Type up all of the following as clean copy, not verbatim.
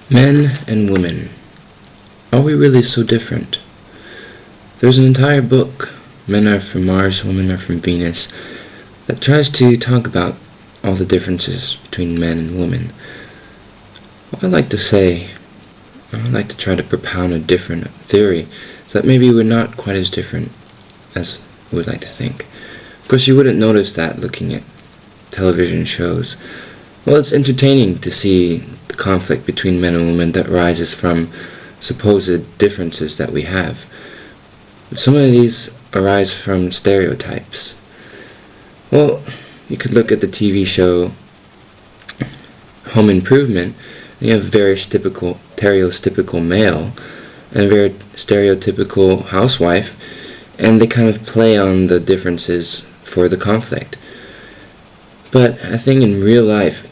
Men and women. Are we really so different? There's an entire book, Men Are From Mars, Women Are From Venus, that tries to talk about all the differences between men and women. What I'd like to say, I'd like to try to propound a different theory, is that maybe we're not quite as different as we would like to think. Of course, you wouldn't notice that looking at television shows. Well, it's entertaining to see the conflict between men and women that arises from supposed differences that we have. But some of these arise from stereotypes. Well, you could look at the TV show Home Improvement, and you have a very stereotypical male and a very stereotypical housewife, and they kind of play on the differences for the conflict. But I think in real life,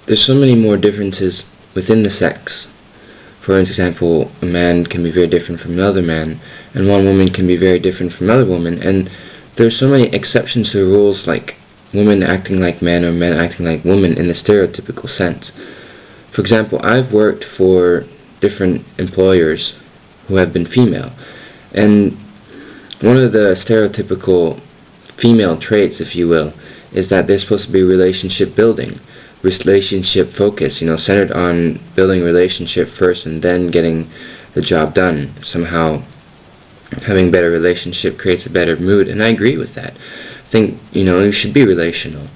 there's so many more differences within the sex. For example, a man can be very different from another man, and one woman can be very different from another woman, and there's so many exceptions to the rules, like women acting like men or men acting like women in the stereotypical sense. For example, I've worked for different employers who have been female, and one of the stereotypical female traits, if you will, is that they're supposed to be relationship building, relationship focused, centered on building a relationship first and then getting the job done. Somehow having better relationship creates a better mood, and I agree with that. I think, you should be relational.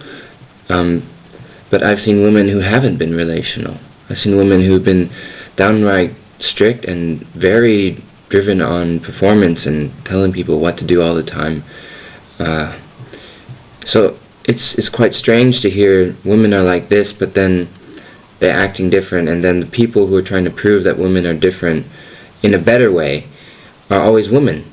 But I've seen women who haven't been relational. I've seen women who've been downright strict and very driven on performance and telling people what to do all the time. So it's quite strange to hear women are like this, but then they're acting different, and then the people who are trying to prove that women are different in a better way are always women.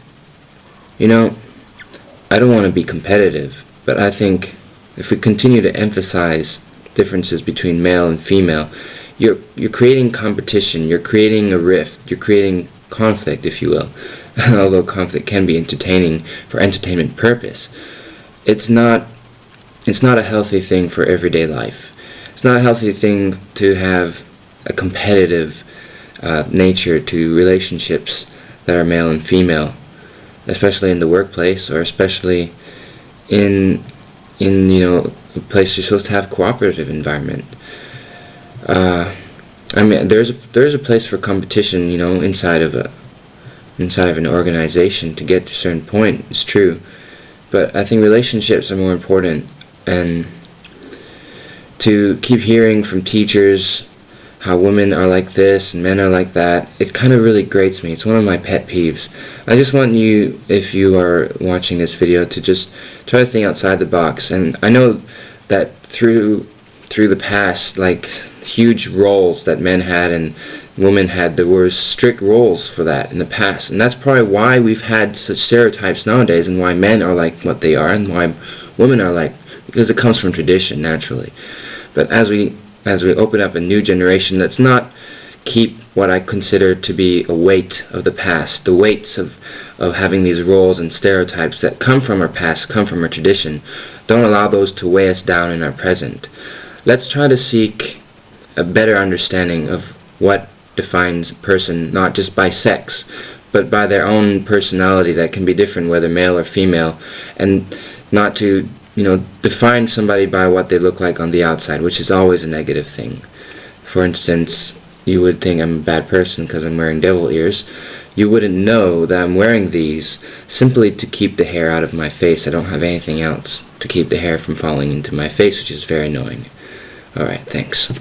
I don't want to be competitive, but I think if we continue to emphasize differences between male and female, you're creating competition, you're creating a rift, you're creating conflict, if you will. Although conflict can be entertaining for entertainment purpose, it's not a healthy thing for everyday life. It's not a healthy thing to have a competitive nature to relationships that are male and female, especially in the workplace, or especially in a place you're supposed to have cooperative environment. There's a place for competition, inside of an organization to get to a certain point. It's true, but I think relationships are more important. And to keep hearing from teachers how women are like this and men are like that, it kind of really grates me. It's one of my pet peeves. I just want you, if you are watching this video, to just try to think outside the box. And I know that through the past, like huge roles that men had and women had, there were strict roles for that in the past. And that's probably why we've had such stereotypes nowadays, and why men are like what they are and why women are like, because it comes from tradition, naturally. But as we open up a new generation, let's not keep what I consider to be a weight of the past, the weights of having these roles and stereotypes that come from our past, come from our tradition. Don't allow those to weigh us down in our present. Let's try to seek a better understanding of what defines a person, not just by sex, but by their own personality that can be different, whether male or female, and not to define somebody by what they look like on the outside, which is always a negative thing. For instance, you would think I'm a bad person because I'm wearing devil ears. You wouldn't know that I'm wearing these simply to keep the hair out of my face. I don't have anything else to keep the hair from falling into my face, which is very annoying. Alright, thanks.